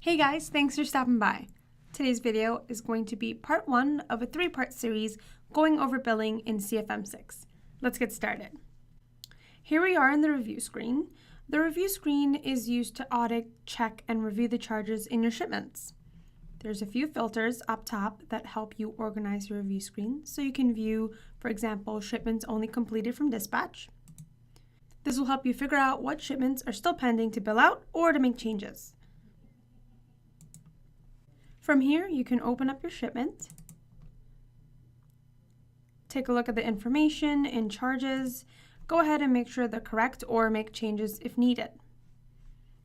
Hey guys, thanks for stopping by. Today's video is going to be part 1 of a 3-part series going over billing in CFM6. Let's get started. Here we are in the review screen. The review screen is used to audit, check, and review the charges in your shipments. There's a few filters up top that help you organize your review screen so you can view, for example, shipments only completed from dispatch. This will help you figure out what shipments are still pending to bill out or to make changes. From here, you can open up your shipment, take a look at the information and charges, go ahead and make sure they're correct or make changes if needed.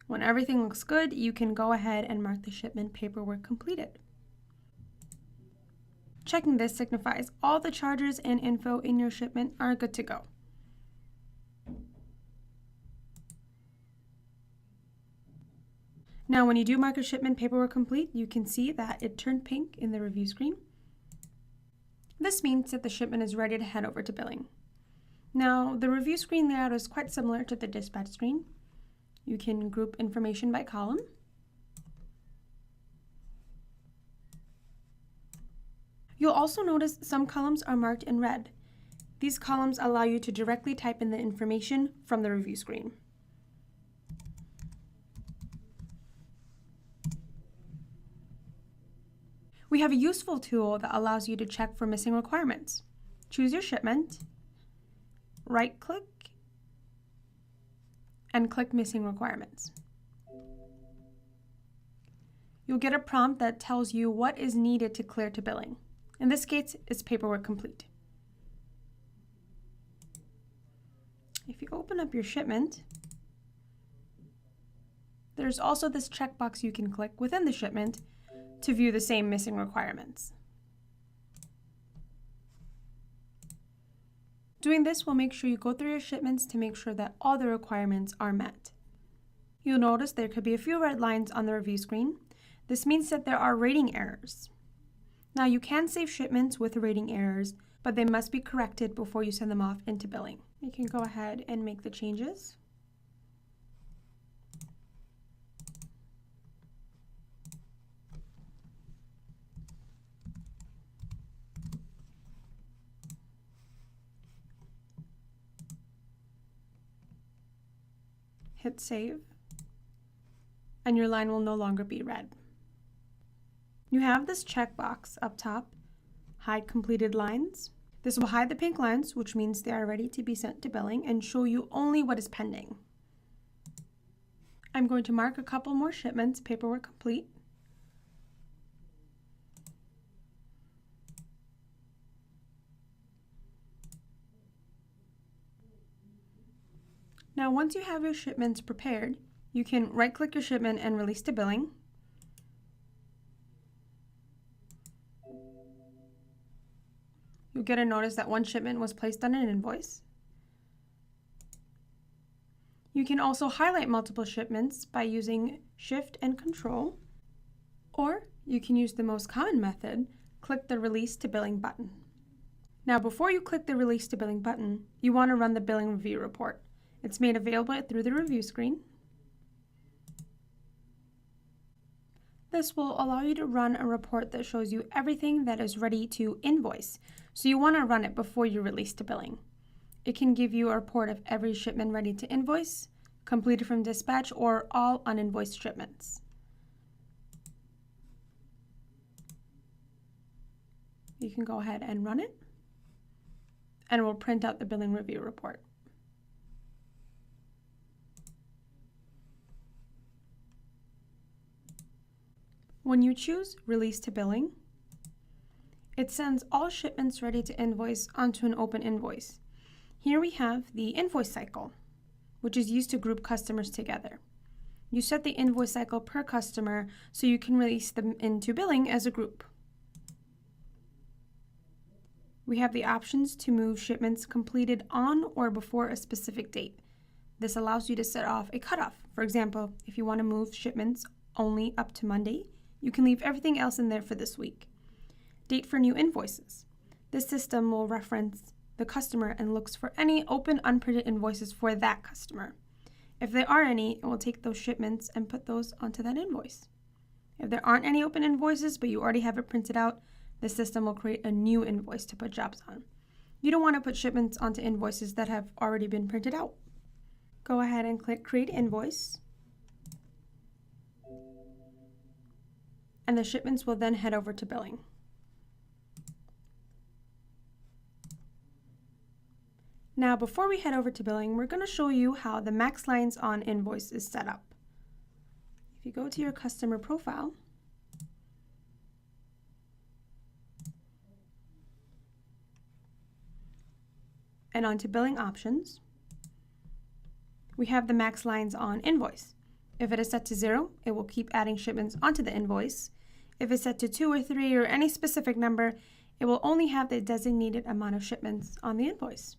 When everything looks good, you can go ahead and mark the shipment paperwork completed. Checking this signifies all the charges and info in your shipment are good to go. Now, when you do mark a shipment paperwork complete, you can see that it turned pink in the review screen. This means that the shipment is ready to head over to billing. Now, the review screen layout is quite similar to the dispatch screen. You can group information by column. You'll also notice some columns are marked in red. These columns allow you to directly type in the information from the review screen. We have a useful tool that allows you to check for missing requirements. Choose your shipment, right-click, and click Missing Requirements. You'll get a prompt that tells you what is needed to clear to billing. In this case, it's paperwork complete. If you open up your shipment, there's also this checkbox you can click within the shipment to view the same missing requirements. Doing this will make sure you go through your shipments to make sure that all the requirements are met. You'll notice there could be a few red lines on the review screen. This means that there are rating errors. Now, you can save shipments with rating errors, but they must be corrected before you send them off into billing. You can go ahead and make the changes. Hit save, and your line will no longer be red. You have this checkbox up top, hide completed lines. This will hide the pink lines, which means they are ready to be sent to billing and show you only what is pending. I'm going to mark a couple more shipments, paperwork complete. Now, once you have your shipments prepared, you can right-click your shipment and release to billing. You'll get a notice that one shipment was placed on an invoice. You can also highlight multiple shipments by using Shift and Control, or you can use the most common method, click the Release to Billing button. Now, before you click the Release to Billing button, you want to run the billing review report. It's made available through the review screen. This will allow you to run a report that shows you everything that is ready to invoice. So you want to run it before you release to billing. It can give you a report of every shipment ready to invoice, completed from dispatch, or all uninvoiced shipments. You can go ahead and run it, and it will print out the billing review report. When you choose Release to Billing, it sends all shipments ready to invoice onto an open invoice. Here we have the invoice cycle, which is used to group customers together. You set the invoice cycle per customer so you can release them into billing as a group. We have the options to move shipments completed on or before a specific date. This allows you to set off a cutoff. For example, if you want to move shipments only up to Monday, you can leave everything else in there for this week. Date for new invoices. This system will reference the customer and looks for any open unprinted invoices for that customer. If there are any, it will take those shipments and put those onto that invoice. If there aren't any open invoices, but you already have it printed out, the system will create a new invoice to put jobs on. You don't want to put shipments onto invoices that have already been printed out. Go ahead and click Create Invoice. And the shipments will then head over to billing. Now, before we head over to billing, we're going to show you how the max lines on invoice is set up. If you go to your customer profile, and onto billing options, we have the max lines on invoice. If it is set to 0, it will keep adding shipments onto the invoice. If it's set to 2 or 3 or any specific number, it will only have the designated amount of shipments on the invoice.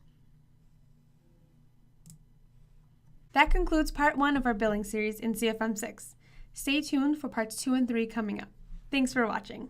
That concludes part 1 of our billing series in CFM6. Stay tuned for parts 2 and 3 coming up. Thanks for watching.